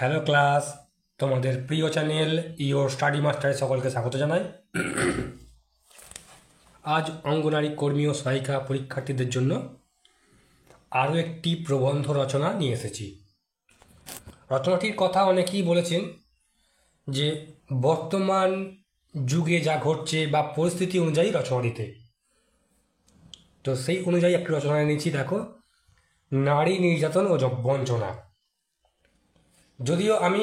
Hello class, তোমাদের প্রিয় channel your study মাস্টারে সকলকে স্বাগত জানাই। আজ অঙ্গনারী কর্মী ও সহায়িকা পরীক্ষার্থীদের জন্য আরও একটি প্রবন্ধ রচনা নিয়ে এসেছি। রচনাটির কথা অনেকেই বলেছেন যে বর্তমান যুগে যা ঘটছে বা পরিস্থিতি অনুযায়ী রচনা দিতে, তো সেই অনুযায়ী একটি রচনা নিয়েছি। দেখো, নারী নির্যাতন ও বঞ্চনা। যদিও আমি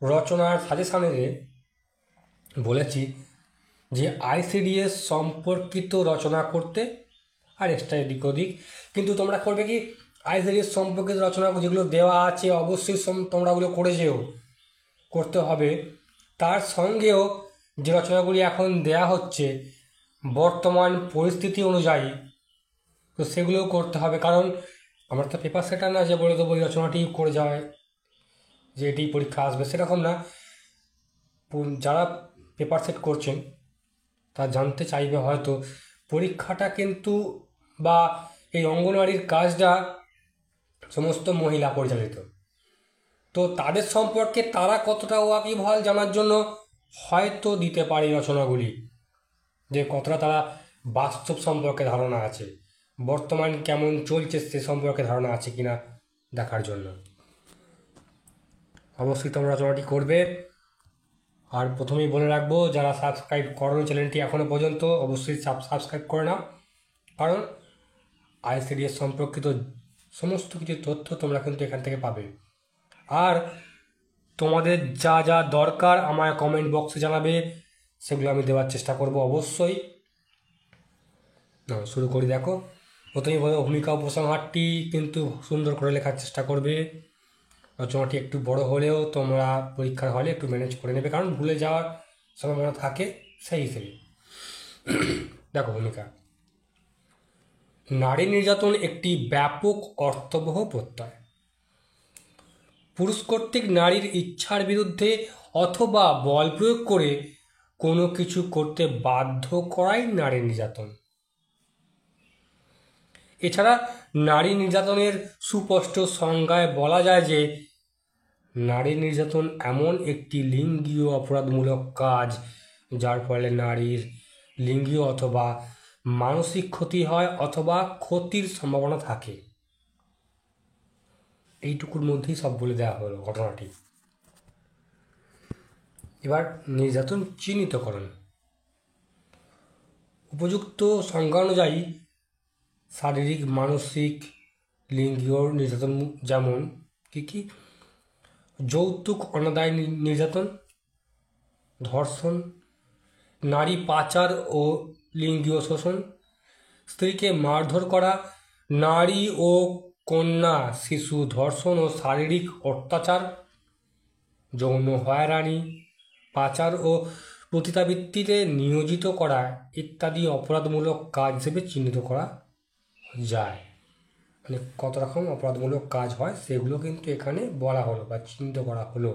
রচনার সাজেশনে বলেছি যে আইসিডিএস সম্পর্কিত রচনা করতে আর এক্সট্রা এদিক ওদিক, কিন্তু তোমরা করবে কি, আইসিডিএস সম্পর্কিত রচনা যেগুলো দেওয়া আছে অবশ্যই তোমরা ওগুলো করে যেও, করতে হবে। তার সঙ্গেও যে রচনাগুলি এখন দেয়া হচ্ছে বর্তমান পরিস্থিতি অনুযায়ী, তো সেগুলোও করতে হবে। কারণ আমার তো পেপার সেটার না যে বলে দেবো এই রচনাটি করে যায় যে এটি পরীক্ষা আসবে, সেরকম না। যারা পেপার সেট করছেন তা জানতে চাইবে হয়তো পরীক্ষাটা কিন্তু বা এই অঙ্গনওয়াড়ির কাজটা সমস্ত মহিলা পরিচালিত, তো তাদের সম্পর্কে তারা কতটা ওয়াকিবহাল জানার জন্য হয়তো দিতে পারে রচনাগুলি, যে কতটা তারা বাস্তব সম্পর্কে ধারণা আছে, বর্তমান কেমন চলছে সে সম্পর্কে ধারণা আছে কিনা দেখার জন্য। অবশ্যই তোমরা রচনাটি করবে। আর প্রথমেই বলে রাখবো, যারা সাবস্ক্রাইব করো চ্যানেলটি এখনও পর্যন্ত অবশ্যই সাবস্ক্রাইব করে নাও, কারণ আইসিডিএস সম্পর্কিত সমস্ত কিছু তথ্য তোমরা কিন্তু এখান থেকে পাবে। আর তোমাদের যা যা দরকার আমায় কমেন্ট বক্সে জানাবে, সেগুলো আমি দেওয়ার চেষ্টা করব অবশ্যই। শুরু করি। দেখো, প্রথমেই বলবো ভূমিকা উপসংহারটি কিন্তু সুন্দর করে লেখার চেষ্টা করবে। রচনাটি একটু বড় হলেও তোমরা পরীক্ষার হলে একটু ম্যানেজ করে নেবে, কারণ ভুলে যাওয়ার সম্ভাবনা থাকে সেই হিসেবে। দেখো, ভূমিকা। নারী নির্যাতন একটি ব্যাপক অর্থবহ প্রত্যয়। পুরুষ কর্তৃক নারীর ইচ্ছার বিরুদ্ধে অথবা বল প্রয়োগ করে কোনো কিছু করতে বাধ্য করাই নারী নির্যাতন। এছাড়া নারী নির্যাতনের সুস্পষ্ট সংজ্ঞায় বলা যায় যে নারী নির্যাতন এমন একটি লিঙ্গীয় অপরাধমূলক কাজ যার ফলে নারীর লিঙ্গীয় অথবা মানসিক ক্ষতি হয় অথবা ক্ষতির সম্ভাবনা থাকে। এইটুকুর মধ্যেই সব বলে দেওয়া হলো ঘটনাটি। এবার নির্যাতন চিহ্নিতকরণ। উপযুক্ত সংজ্ঞা অনুযায়ী শারীরিক, মানসিক, লিঙ্গীয় নির্যাতন যেমন কি যৌতুক অনাদায় নির্যাতন, ধর্ষণ, নারী পাচার ও লিঙ্গীয় শোষণ, স্ত্রীকে মারধর করা, নারী ও কন্যা শিশু ধর্ষণ ও শারীরিক অত্যাচার, যৌন হয়রানি, পাচার ও পতিতাবৃত্তিতে নিয়োজিত করা ইত্যাদি অপরাধমূলক কাজ হিসেবে চিহ্নিত করা যায়। মানে কত রকম অপরাধমূলক কাজ হয় সেগুলো কিন্তু এখানে বলা হলো বা চিহ্নিত করা হলো।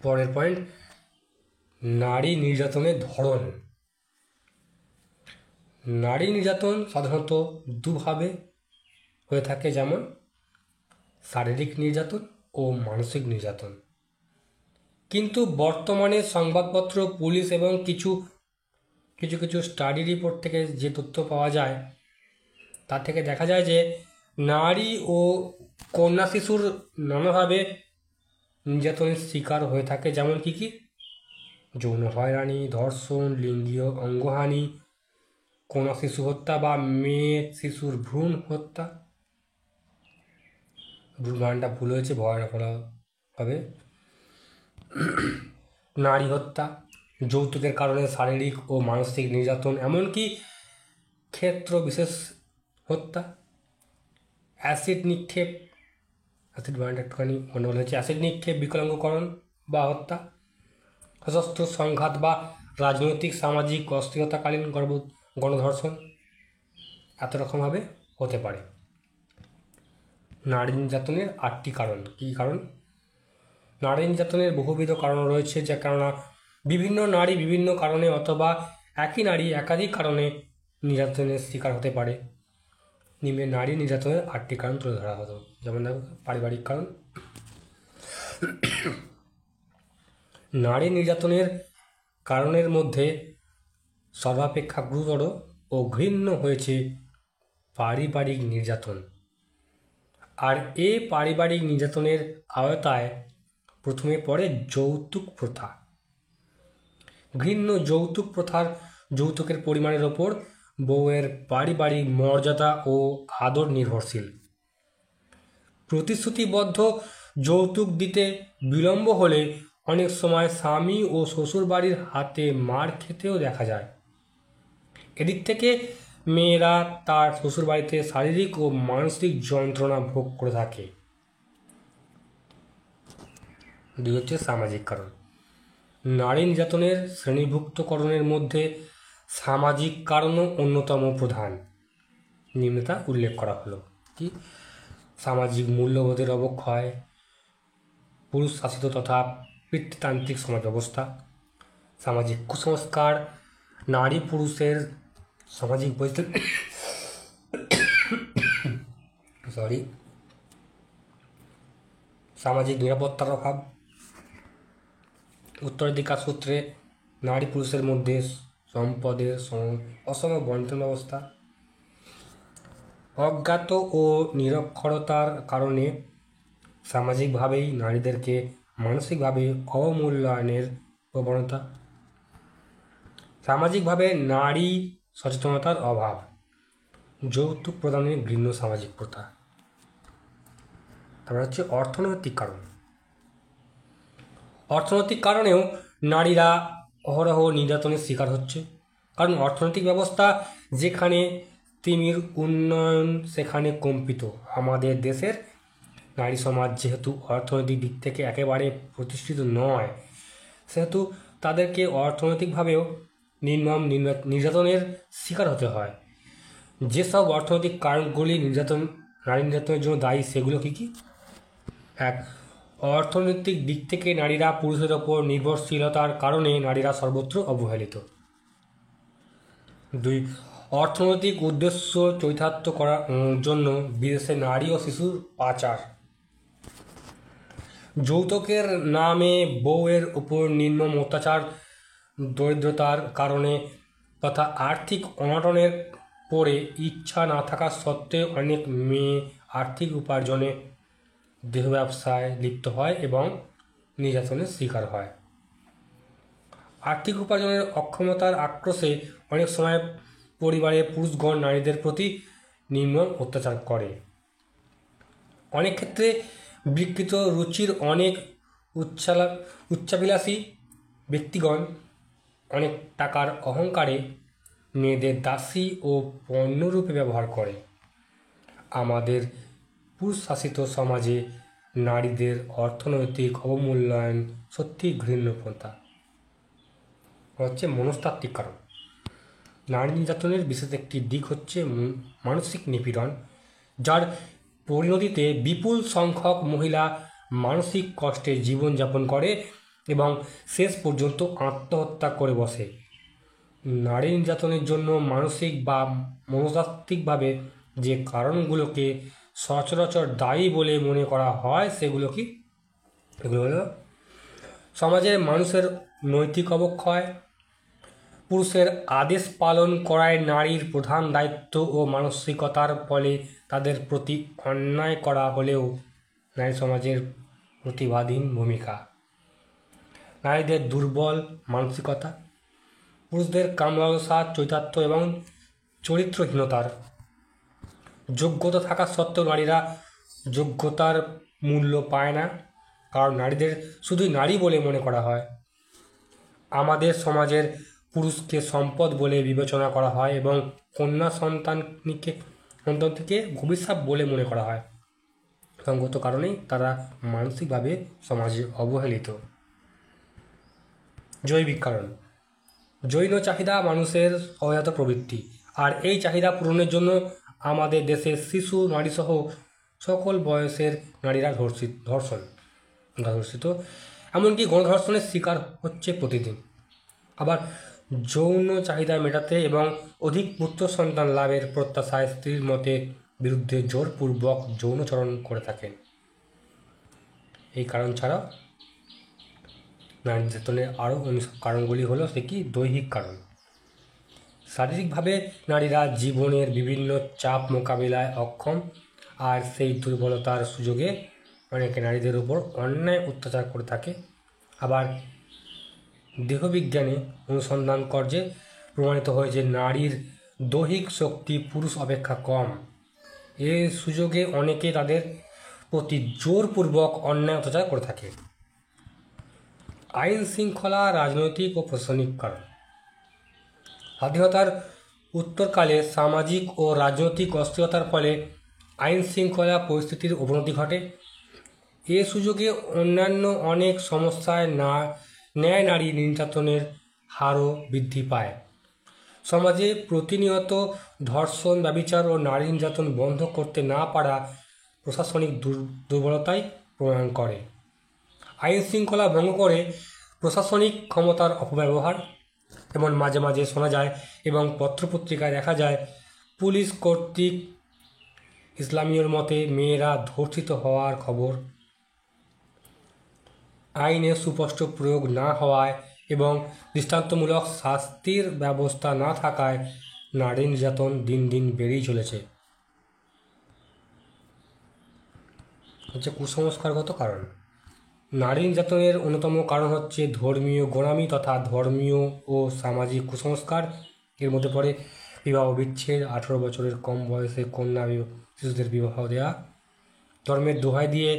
পরের পয়েন্ট, নারী নির্যাতনের ধরন। নারী নির্যাতন সাধারণত দুভাবে হয়ে থাকে, যেমন শারীরিক নির্যাতন ও মানসিক নির্যাতন। কিন্তু বর্তমানে সংবাদপত্র, পুলিশ এবং কিছু স্টাডি রিপোর্ট থেকে যে তথ্য পাওয়া যায় তার থেকে দেখা যায় যে নারী ও কন্যা শিশুর নানাভাবে নির্যাতনের শিকার হয়ে থাকে, যেমন কি যৌন হয়রানি, ধর্ষণ, লিঙ্গীয় অঙ্গহানি, কন্যা শিশু হত্যা বা মেয়ে শিশুর ভ্রূণ হত্যা। গানটা ভুল হয়েছে, ভয় করা হবে। নারী হত্যা, যৌতুকের কারণে শারীরিক ও মানসিক নির্যাতন, এমনকি ক্ষেত্র বিশেষ হত্যা, অ্যাসিড নিক্ষেপ, অ্যাসিড বানটা একটুখানি গণ্ডগোল হয়েছে, অ্যাসিড নিক্ষেপ, বিকলাঙ্গকরণ বা হত্যা, সশস্ত্র সংঘাত বা রাজনৈতিক সামাজিক অস্থিরতাকালীন গণধর্ষণ, এত রকমভাবে হতে পারে। নারী নির্যাতনের 8টি কারণ। কী কারণ? নারী নির্যাতনের বহুবিধ কারণ রয়েছে, যে কেননা বিভিন্ন নারী বিভিন্ন কারণে অথবা একই নারী একাধিক কারণে নির্যাতনের শিকার হতে পারে। নিম্নে নারী নির্যাতনের 8টি কারণ তুলে ধরা হতো। যেমন দেখো, পারিবারিক কারণ। নারী নির্যাতনের কারণের মধ্যে সর্বাপেক্ষা গুরুতর ও ঘৃণ্য হয়েছে পারিবারিক নির্যাতন। আর এই পারিবারিক নির্যাতনের আওতায় প্রথমে পড়ে যৌতুক প্রথা। ঘৃণ্য যৌতুক প্রথার যৌতুকের পরিমাণের ওপর বউয়ের পারিবারিক মর্যাদা ও আদর নির্ভরশীল। প্রতিশ্রুতিবদ্ধ যৌতুক দিতে বিলম্ব হলে অনেক সময় স্বামী ও শ্বশুরবাড়ির হাতে মার খেতেও দেখা যায়। এদিক থেকে মেয়েরা তার শ্বশুরবাড়িতে শারীরিক ও মানসিক যন্ত্রণা ভোগ করে থাকে। 2 হচ্ছে সামাজিক কারণ। নারী নির্যাতনের শ্রেণীভুক্তকরণের মধ্যে সামাজিক কারণও অন্যতম প্রধান। নিম্নতা উল্লেখ করা হলো। কি? সামাজিক মূল্যবোধের অবক্ষয়, পুরুষ শাসিত তথা পিতৃতান্ত্রিক সমাজ ব্যবস্থা, সামাজিক কুসংস্কার, নারী পুরুষের সামাজিক সামাজিক নিরাপত্তার অভাব, উত্তরাধিকার সূত্রে নারী পুরুষের মধ্যে সম্পদের অসম বন্টন ব্যবস্থা, অজ্ঞাত ও নিরক্ষরতার কারণে সামাজিকভাবেই নারীদেরকে মানসিকভাবে অবমূল্যায়নের প্রবণতা, সামাজিকভাবে নারী সচেতনতার অভাব, যৌতুক প্রদানের ঘৃণ্য সামাজিক প্রথা। তারপর হচ্ছে অর্থনৈতিক কারণ। অর্থনৈতিক কারণেও নারীরা অহরহ নির্যাতনের শিকার হচ্ছে। কারণ অর্থনৈতিক ব্যবস্থা যেখানে তিমির উন্নয়ন সেখানে কম্পিত। আমাদের দেশের নারী সমাজ যেহেতু অর্থনৈতিক দিক থেকে একেবারে প্রতিষ্ঠিত নয়, সেহেতু তাদেরকে অর্থনৈতিকভাবেও নির্মম নির্যাতনের শিকার হতে হয়। যেসব অর্থনৈতিক কারণগুলি নারী নির্যাতনের জন্য দায়ী সেগুলো কী কী? 1. অর্থনৈতিক দিক থেকে নারীরা পুরুষের ওপর নির্ভরশীলতার কারণে নারীরা সর্বত্র অবহেলিত। 2. অর্থনৈতিক উদ্দেশ্য চরিতার্থ করার জন্য বিদেশে নারী ও শিশুর পাচার। যৌতুকের নামে বউয়ের উপর নির্মম অত্যাচার, দরিদ্রতার কারণে তথা আর্থিক অনটনের পড়ে ইচ্ছা না থাকা সত্ত্বেও অনেক মেয়ে আর্থিক উপার্জনে দেহ ব্যবসায় লিপ্ত হয় এবং নির্যাতনের শিকার হয়। আর্থিক উপার্জনের অক্ষমতার আক্রোশে অনেক সময় পরিবারের পুরুষগণ নারীদের প্রতি নির্মম অত্যাচার করে। অনেক ক্ষেত্রে বিকৃত রুচির অনেক উচ্চাভিলাষী ব্যক্তিগণ অনেক টাকার অহংকারে মেয়েদের দাসী ও পণ্যরূপে ব্যবহার করে। আমাদের পুরুষ শাসিত সমাজে নারীদের অর্থনৈতিক অবমূল্যায়ন সত্যি ঘৃণ্য প্রথা। হচ্ছে মনস্তাত্ত্বিক কারণ। নারী নির্যাতনের বিশেষ একটি দিক হচ্ছে মানসিক নিপীড়ন, যার পরিণতিতে বিপুল সংখ্যক মহিলা মানসিক কষ্টে জীবনযাপন করে এবং শেষ পর্যন্ত আত্মহত্যা করে বসে। নারী নির্যাতনের জন্য মানসিক বা মনস্তাত্ত্বিকভাবে যে কারণগুলোকে সচরাচর দায়ী বলে মনে করা হয় সেগুলো কি? এগুলো হলো সমাজের মানুষের নৈতিক অবক্ষয়, পুরুষের আদেশ পালন করায় নারীর প্রধান দায়িত্ব ও মানসিকতার ফলে তাদের প্রতি অন্যায় করা হলেও নারী সমাজের প্রতিবাদীন ভূমিকা, নারীদের দুর্বল মানসিকতা, পুরুষদের কামলালসা, চৈতাত্য এবং চরিত্রহীনতার, যোগ্যতা থাকা সত্ত্বেও নারীরা যোগ্যতার মূল্য পায় না, কারণ নারীদের শুধুই নারী বলে মনে করা হয়। আমাদের সমাজের পুরুষকে সম্পদ বলে বিবেচনা করা হয় এবং কন্যা সন্তানকে অভিশাপ বলে মনে করা হয়। সঙ্গত কারণেই তারা মানসিকভাবে সমাজে অবহেলিত। জৈবিক কারণ। জৈন চাহিদা মানুষের অজাত প্রবৃত্তি, আর এই চাহিদা পূরণের জন্য আমাদের দেশের শিশু, নারীসহ সকল বয়সের নারীরা ধর্ষিত, এমনকি গণধর্ষণের শিকার হচ্ছে প্রতিদিন। আবার যৌন চাহিদা মেটাতে এবং অধিক পুত্র সন্তান লাভের প্রত্যাশায় স্ত্রীর মতে বিরুদ্ধে জোরপূর্বক যৌনচরণ করে থাকেন। এই কারণ ছাড়াও নারী নির্যাতনের আরও অন্য কারণগুলি হলো সে কি দৈহিক কারণ। শারীরিকভাবে নারীরা জীবনের বিভিন্ন চাপ মোকাবিলায় অক্ষম, আর সেই দুর্বলতার সুযোগে অনেকে নারীদের উপর অন্যায় অত্যাচার করে থাকে। আবার দেহবিজ্ঞানে অনুসন্ধান কার্যে প্রমাণিত হয়েছে নারীর দৈহিক শক্তি পুরুষ অপেক্ষা কম। এর সুযোগে অনেকে তাদের প্রতি জোরপূর্বক অন্যায় অত্যাচার করে থাকে। আইন শৃঙ্খলা, রাজনৈতিক ও প্রশাসনিক কারণ। স্বাধীনতার উত্তরকালে সামাজিক ও রাজনৈতিক অস্থিরতার ফলে আইন শৃঙ্খলা পরিস্থিতির অবনতি ঘটে। এ সুযোগে অন্যান্য অনেক সমস্যায় ন্যায় নারী নির্যাতনের হারও বৃদ্ধি পায়। সমাজে প্রতিনিয়ত ধর্ষণ, ব্যভিচার ও নারী নির্যাতন বন্ধ করতে না পারা প্রশাসনিক দুর্বলতাই প্রমাণ করে। আইন শৃঙ্খলা ভঙ্গ করে প্রশাসনিক ক্ষমতার অপব্যবহার যেমন মাঝে মাঝে শোনা যায় এবং পত্রপত্রিকায় দেখা যায়, পুলিশ কর্তৃক ইসলামীয়র মতে মেয়েরা ধর্ষিত হওয়ার খবর। আইনের সুস্পষ্ট প্রয়োগ না হওয়ায় এবং দৃষ্টান্তমূলক শাস্তির ব্যবস্থা না থাকায় নারী নির্যাতন দিন দিন বেড়েই চলেছে। হচ্ছে কুসংস্কারগত কারণ। নারী নির্যাতনের অন্যতম কারণ হচ্ছে ধর্মীয় গোঁড়ামি তথা ধর্মীয় ও সামাজিক কুসংস্কার। এর মধ্যে পড়ে বিবাহ বিচ্ছেদ, 18 বছরের কম বয়সে কন্যা শিশুদের বিবাহ দেওয়া, ধর্মের দোহাই দিয়ে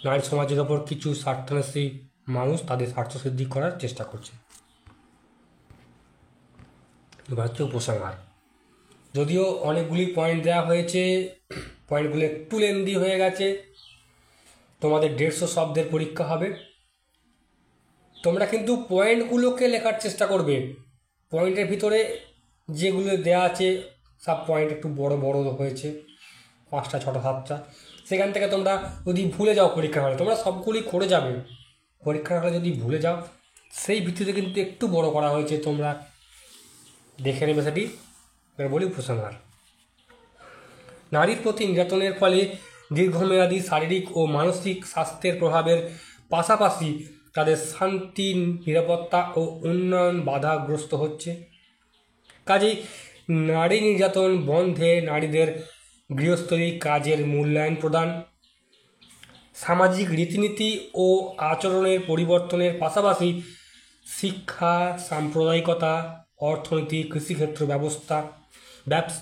নারী সমাজের ওপর কিছু স্বার্থান্বেষী মানুষ তাদের স্বার্থসিদ্ধি করার চেষ্টা করছে। এবার হচ্ছে উপসংহার। যদিও অনেকগুলি পয়েন্ট দেওয়া হয়েছে, পয়েন্টগুলো একটু লেন্দি হয়ে গেছে। তোমাদের 150 শব্দের পরীক্ষা হবে। তোমরা কিন্তু পয়েন্টগুলোকে লেখার চেষ্টা করবে। পয়েন্টের ভিতরে যেগুলো দেওয়া আছে সব পয়েন্ট একটু বড় বড় হয়েছে, 5টা 6টা 7টা। সেখান থেকে তোমরা যদি ভুলে যাও পরীক্ষার হলে, তোমরা সবগুলি করে যাবে। পরীক্ষার হলে যদি ভুলে যাও, সেই ভিত্তিতে কিন্তু একটু বড় করা হয়েছে, তোমরা দেখে নেবে সেটি। এবার বলি উপসংহার। নারীর প্রতি নির্যাতনের ফলে দীর্ঘমেয়াদী শারীরিক ও মানসিক স্বাস্থ্যের প্রভাবের পাশাপাশি তাদের শান্তি, নিরাপত্তা ও উন্নয়ন বাধাগ্রস্ত হচ্ছে। কাজেই নারী নির্যাতন বন্ধে নারীদের গৃহস্থলী কাজের মূল্যায়ন প্রদান, সামাজিক রীতিনীতি ও আচরণের পরিবর্তনের পাশাপাশি শিক্ষা, সাম্প্রদায়িকতা, অর্থনীতি, কৃষিক্ষেত্র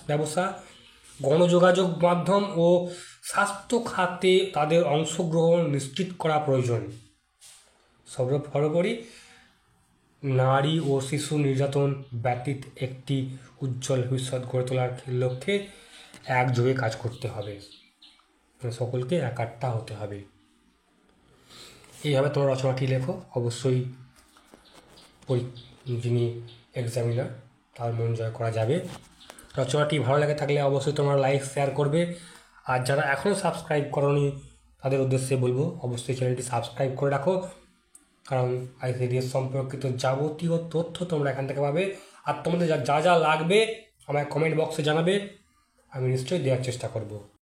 ব্যবসা, গণযোগাযোগ মাধ্যম ও স্বাস্থ্য খাতে তাদের অংশগ্রহণ নিশ্চিত করা প্রয়োজন। সর্বোপরি নারী ও শিশু নির্যাতন ব্যতীত একটি উজ্জ্বল ভবিষ্যৎ গড়ে তোলার লক্ষ্যে একযোগে কাজ করতে হবে, সকলকে একাট্টা হতে হবে। এইভাবে তোমরা রচনাটি লেখো। অবশ্যই যিনি এক্সামিনার তার মন জয় করা যাবে। রচনাটি ভালো লাগে থাকলে অবশ্যই তোমরা লাইক শেয়ার করবে। আর যারা এখনও সাবস্ক্রাইব করোনি তাদের উদ্দেশ্যে বলবো অবশ্যই চ্যানেলটি সাবস্ক্রাইব করে রাখো, কারণ আইসিডিএস সম্পর্কিত যাবতীয় তথ্য তোমরা এখান থেকে পাবে। আর তোমাদের যা যা লাগবে আমায় কমেন্ট বক্সে জানাবে, আমি নিশ্চয়ই দেওয়ার চেষ্টা করব।